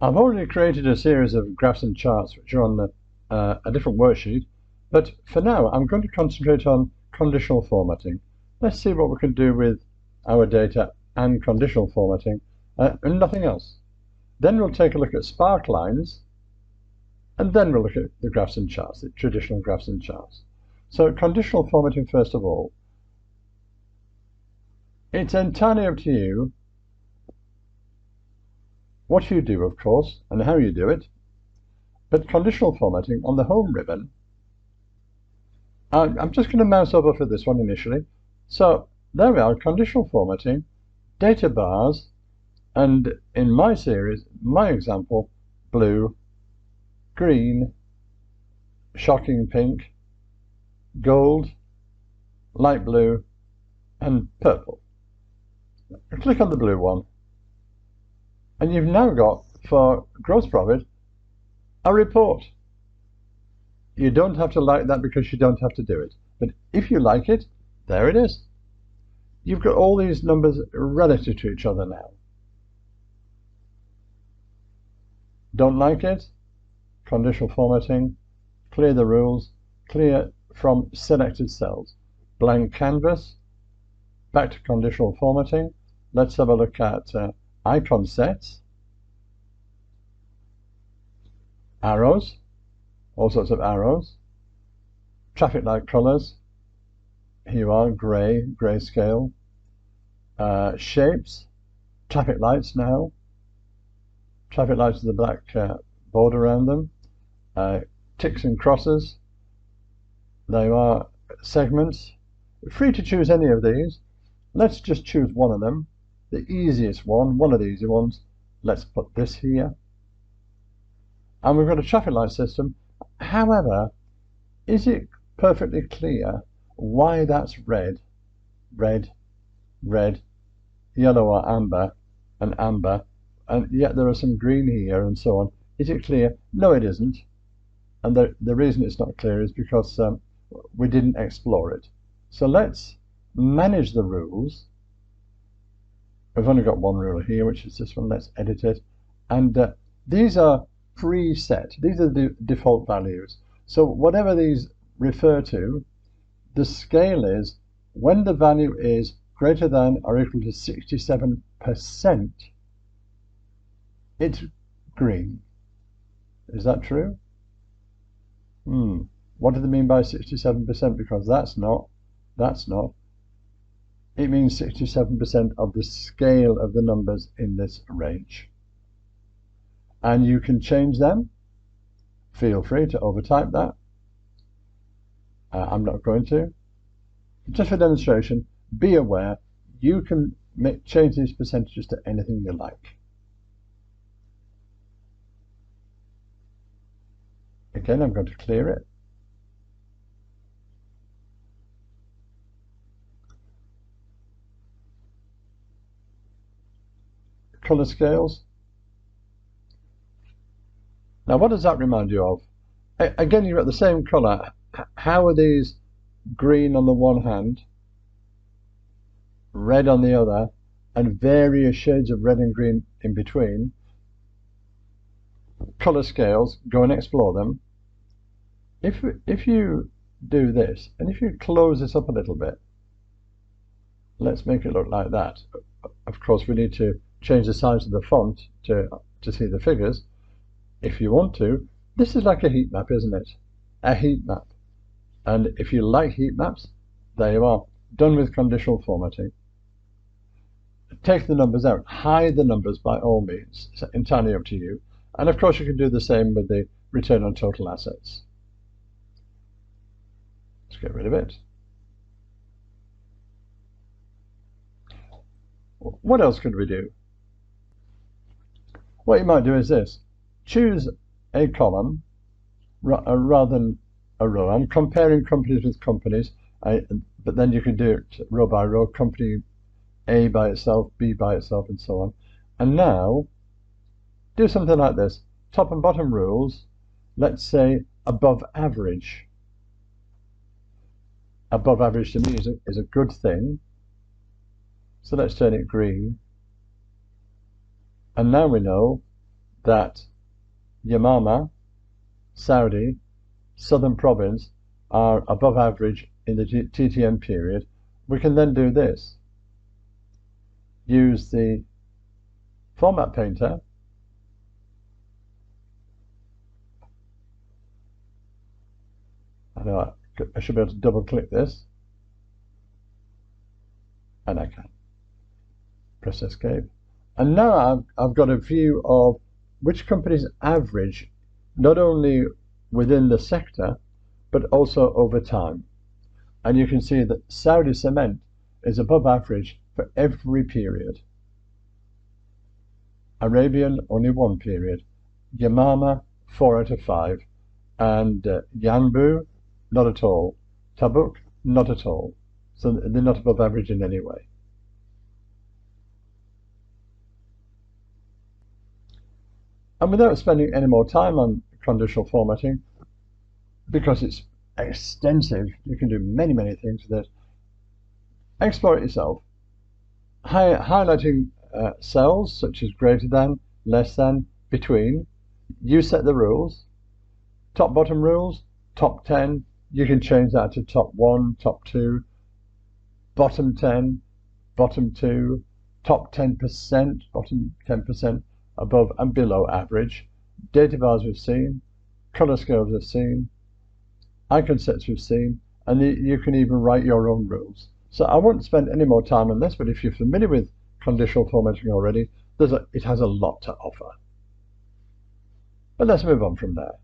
I've already created a series of graphs and charts which are on a different worksheet, but for now I'm going to concentrate on conditional formatting. Let's see what we can do with our data and conditional formatting and nothing else. Then we'll take a look at sparklines, and then we'll look at the graphs and charts, the traditional graphs and charts. So conditional formatting first of all. It's entirely up to you what you do, of course, and how you do it. But conditional formatting on the home ribbon, I'm just going to mouse over for this one initially. So there we are, conditional formatting, data bars, and in my series, my example, blue, green, shocking pink, gold, light blue, and purple. Click on the blue one, and you've now got, for gross profit, a report. You don't have to like that because you don't have to do it. But if you like it, there it is. You've got all these numbers relative to each other now. Don't like it? Conditional formatting, clear the rules, clear from selected cells. Blank canvas, back to conditional formatting. Let's have a look at icon sets, arrows, all sorts of arrows, traffic light colors. Here you are, grayscale, shapes, traffic lights now. Traffic lights with a black border around them, ticks and crosses. There are segments. Free to choose any of these. Let's just choose one of them, the easiest one of the easy ones. Let's put this here. And we've got a traffic light system. However, is it perfectly clear why that's red, red, red, yellow or amber, and amber, and yet there are some green here and so on? Is it clear? No, it isn't. And the reason it's not clear is because we didn't explore it. So let's manage the rules. We've only got one rule here, which is this one. Let's edit it. And these are preset. These are the default values. So whatever these refer to, the scale is when the value is greater than or equal to 67%, it's green. Is that true? What do they mean by 67%? Because that's not. It means 67% of the scale of the numbers in this range. And you can change them. Feel free to overtype that. I'm not going to. Just for demonstration, be aware you can change these percentages to anything you like. Again, I'm going to clear it. Color scales. Now, what does that remind you of? Again, you've got the same color. How are these green on the one hand, red on the other, and various shades of red and green in between? Color scales, go and explore them. If you do this, and if you close this up a little bit, let's make it look like that. Of course, we need to change the size of the font to see the figures. If you want to, this is like a heat map, isn't it? A heat map. And if you like heat maps, there you are, done with conditional formatting. Take the numbers out, hide the numbers by all means. It's entirely up to you. And of course, you can do the same with the return on total assets. Let's get rid of it. What else could we do? What you might do is this. Choose a column rather than a row. I'm comparing companies with companies, but then you can do it row by row, company A by itself, B by itself, and so on. And now, do something like this. Top and bottom rules, let's say above average. Above average to me is a good thing. So let's turn it green. And now we know that Yamama, Saudi, Southern Province are above average in the TTM period, we can then do this. Use the format painter I should be able to double click this, and I can press escape, and now I've got a view of which companies average not only within the sector but also over time. And you can see that Saudi Cement is above average for every period. Arabian, only one period. Yamama, 4 out of 5. And Yanbu, not at all. Tabuk, not at all. So they're not above average in any way. And without spending any more time on conditional formatting, because it's extensive, you can do many things with it. Explore it yourself. Highlighting cells such as greater than, less than, between. You set the rules. Top bottom rules, top 10. You can change that to top 1, top 2, bottom 10, bottom 2, top 10%, bottom 10% above and below average. Data bars we've seen, color scales we've seen, icon sets we've seen, and you can even write your own rules. So I won't spend any more time on this, but if you're familiar with conditional formatting already, it has a lot to offer. But let's move on from there.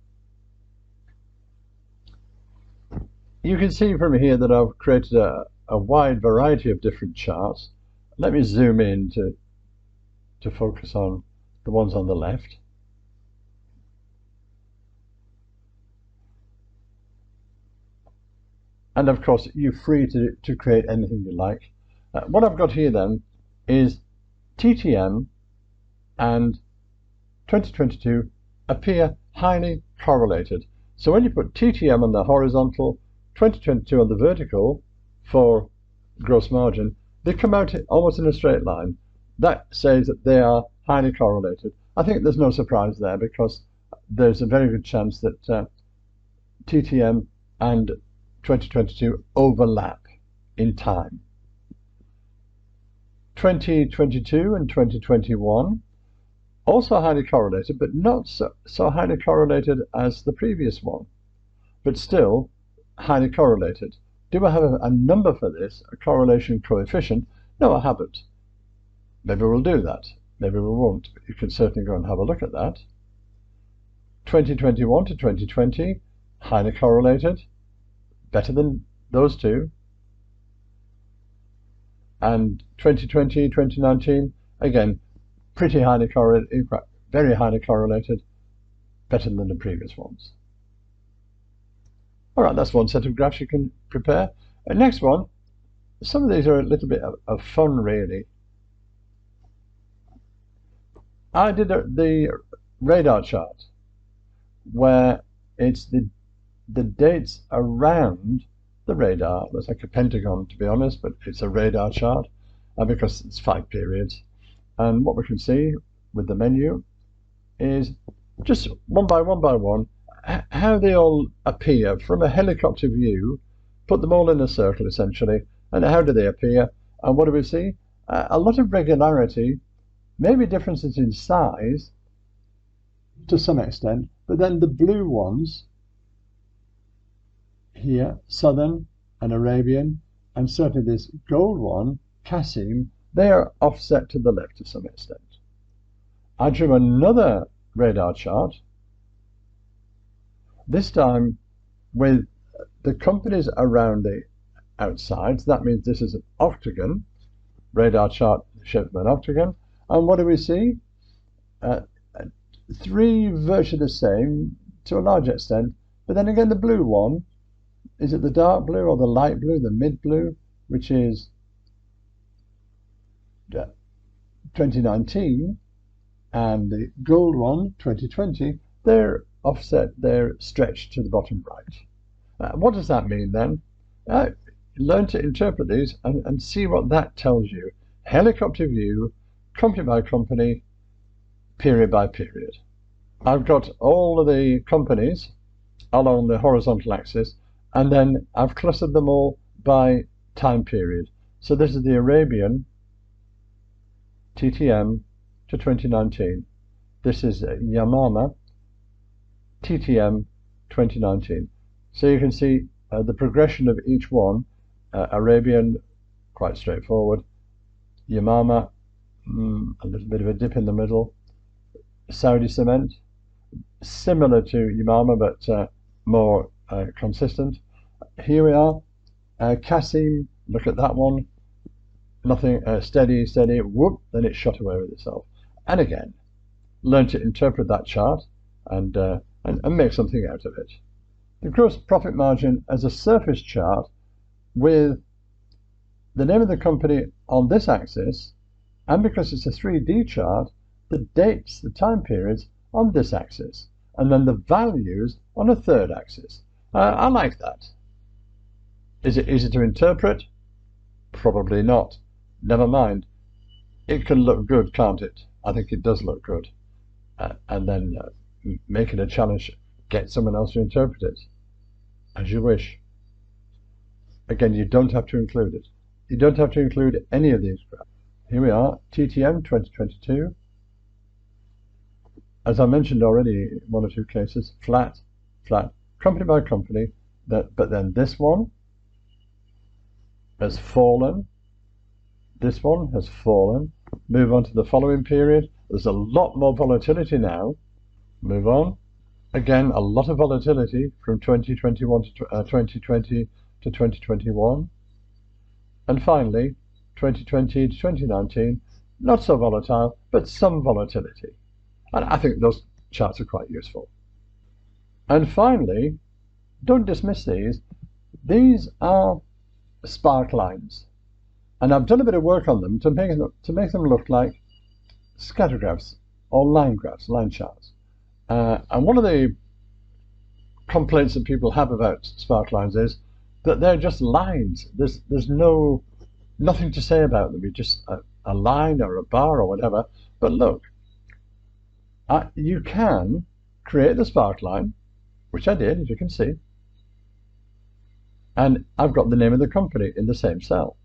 You can see from here that I've created a wide variety of different charts. Let me zoom in to focus on the ones on the left. And of course, you're free to create anything you like. What I've got here then is TTM and 2022 appear highly correlated. So when you put TTM on the horizontal, 2022 on the vertical for gross margin, they come out almost in a straight line. That says that they are highly correlated. I think there's no surprise there, because there's a very good chance that TTM and 2022 overlap in time. 2022 and 2021 also highly correlated, but not so highly correlated as the previous one, but still highly correlated. Do I have a number for this, a correlation coefficient? No, I haven't. Maybe we'll do that. Maybe we won't, but you can certainly go and have a look at that. 2021 to 2020, highly correlated, better than those two. And 2020, 2019, again, pretty highly correlated, very highly correlated, better than the previous ones. All right, that's one set of graphs you can prepare. And next one, some of these are a little bit of fun, really. I did the radar chart, where it's the dates around the radar. Looks like a pentagon, to be honest, but it's a radar chart, because it's 5 periods. And what we can see with the menu is just one by one, how they all appear from a helicopter view. Put them all in a circle, essentially, and how do they appear? And what do we see? A lot of regularity, maybe differences in size to some extent, but then the blue ones here, Southern and Arabian, and certainly this gold one, Qasim, they are offset to the left to some extent. I drew another radar chart, this time with the companies around the outsides. That means this is an octagon, radar chart shaped by an octagon. And what do we see? 3 virtually the same to a large extent, but then again the blue one, is it the dark blue or the light blue, the mid blue, which is 2019, and the gold one, 2020, they're offset, they're stretched to the bottom right. What does that mean then? Learn to interpret these and see what that tells you. Helicopter view, company by company, period by period. I've got all of the companies along the horizontal axis, and then I've clustered them all by time period. So this is the Arabian TTM to 2019. This is Yamama TTM 2019. So you can see the progression of each one. Arabian, quite straightforward. Yamama, a little bit of a dip in the middle. Saudi cement, similar to Yamama, but more consistent. Here we are. Qasim, look at that one. Nothing, steady, whoop, then it shot away with itself. And again, learn to interpret that chart and make something out of it. The gross profit margin as a surface chart with the name of the company on this axis, and because it's a 3D chart, the dates, the time periods on this axis, and then the values on a third axis. I like that. Is it easy to interpret? Probably not. Never mind. It can look good, can't it? I think it does look good. And then make it a challenge. Get someone else to interpret it as you wish. Again, you don't have to include it. You don't have to include any of these graphs. Here we are, TTM 2022. As I mentioned already in one or two cases, flat, company by company. But then this one has fallen. This one has fallen. Move on to the following period. There's a lot more volatility now. Move on. Again, a lot of volatility from 2021 to 2020 to 2021. And finally, 2020 to 2019, not so volatile, but some volatility. And I think those charts are quite useful. And finally, don't dismiss these. These are sparklines. And I've done a bit of work on them to make them look like scatter graphs or line graphs, line charts. And one of the complaints that people have about sparklines is that they're just lines. There's nothing to say about them. It's just a line or a bar or whatever. But look, you can create the sparkline, which I did, as you can see. And I've got the name of the company in the same cell.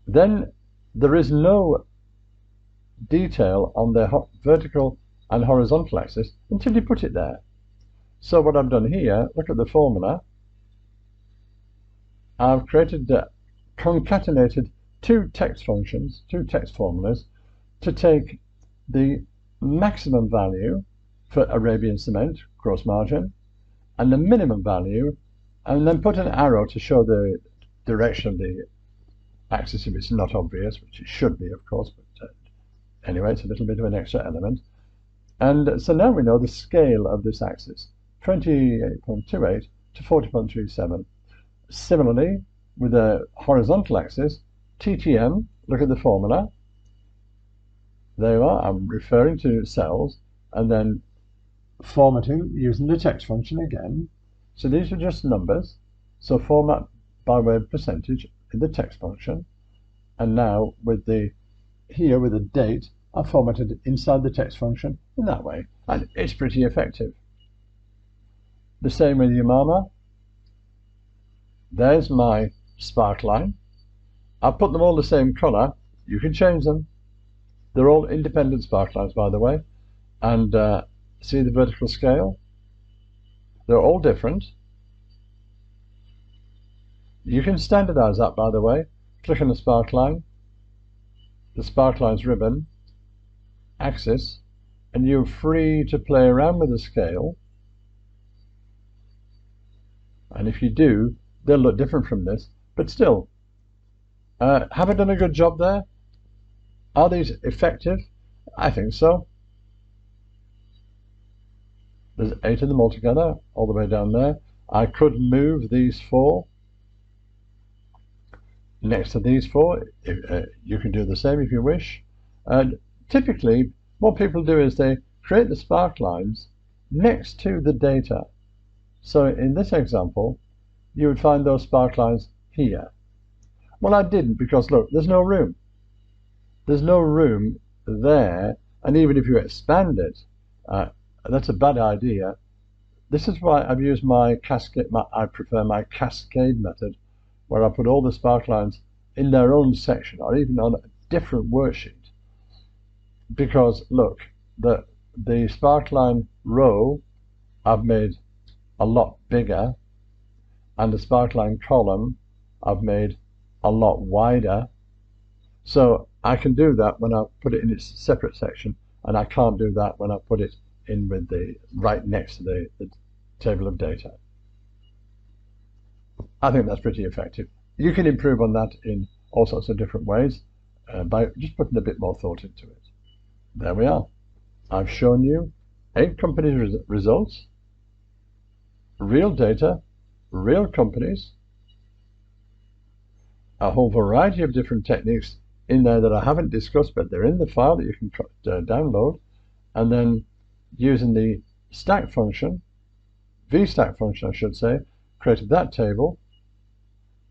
Then there is no detail on the vertical and horizontal axis until you put it there. So what I've done here, look at the formula. I've concatenated two text functions, two text formulas, to take the maximum value for Arabian cement, gross margin, and the minimum value, and then put an arrow to show the direction of the axis if it's not obvious, which it should be, of course, but anyway, it's a little bit of an extra element. And so now we know the scale of this axis, 28.28 to 40.37. Similarly, with the horizontal axis, TTM, look at the formula. There you are, I'm referring to cells, and then formatting using the text function again. So these are just numbers, so format by way of percentage in the text function, and now with the date, I formatted inside the text function in that way, and it's pretty effective. The same with Yamama. There's my sparkline. I've put them all the same color. You can change them. They're all independent sparklines, by the way, and see the vertical scale? They're all different. You can standardize that, by the way. Click on the sparkline's ribbon, axis, and you're free to play around with the scale. And if you do, they'll look different from this, but still, have I done a good job there? Are these effective? I think so. There's 8 of them altogether, all the way down there. I could move these 4 next to these 4. You can do the same if you wish. Typically, what people do is they create the sparklines next to the data. So in this example, you would find those sparklines here. Well, I didn't, because look, there's no room. There's no room there, And even if you expand it, that's a bad idea. This is why I've used my cascade. I prefer my cascade method, where I put all the sparklines in their own section or even on a different worksheet. Because look, the sparkline row I've made a lot bigger, and the sparkline column I've made a lot wider. So I can do that when I put it in its separate section, and I can't do that when I put it in with the right next to the table of data. I think that's pretty effective. You can improve on that in all sorts of different ways by just putting a bit more thought into it. There we are. I've shown you 8 companies' results, real data, real companies, a whole variety of different techniques in there that I haven't discussed, but they're in the file that you can download, and then using the stack function, VSTACK function I should say, created that table,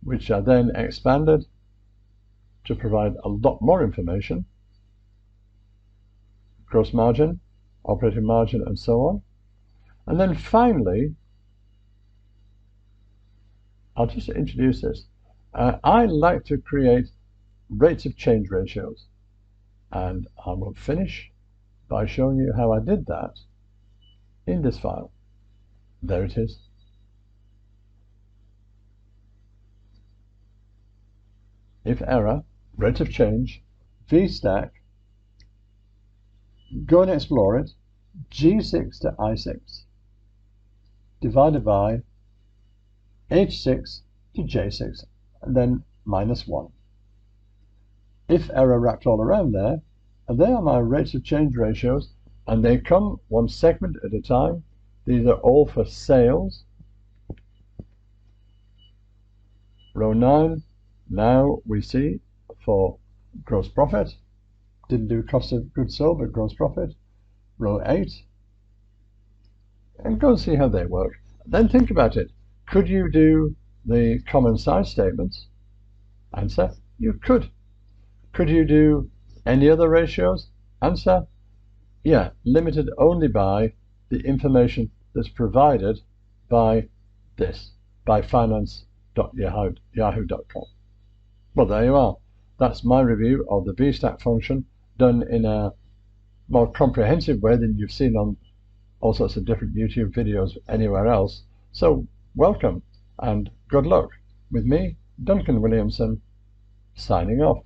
which I then expanded to provide a lot more information, gross margin, operating margin, and so on. And then finally, I'll just introduce this. I like to create rates of change ratios, and I will finish by showing you how I did that in this file. There it is. If error, rate of change, VSTACK, go and explore it, G6 to I6, divided by H6 to J6, and then -1. If error wrapped all around there, and they are my rates of change ratios, and they come one segment at a time. These are all for sales. Row 9, now we see for gross profit. Didn't do cost of goods sold, but gross profit. Row 8. And go and see how they work. Then think about it. Could you do the common size statements? Answer, you could. Could you do any other ratios? Answer, yeah, limited only by the information that's provided by this, by finance.yahoo.com. Well, there you are. That's my review of the VSTACK function, done in a more comprehensive way than you've seen on all sorts of different YouTube videos anywhere else. So welcome and good luck with me, Duncan Williamson, signing off.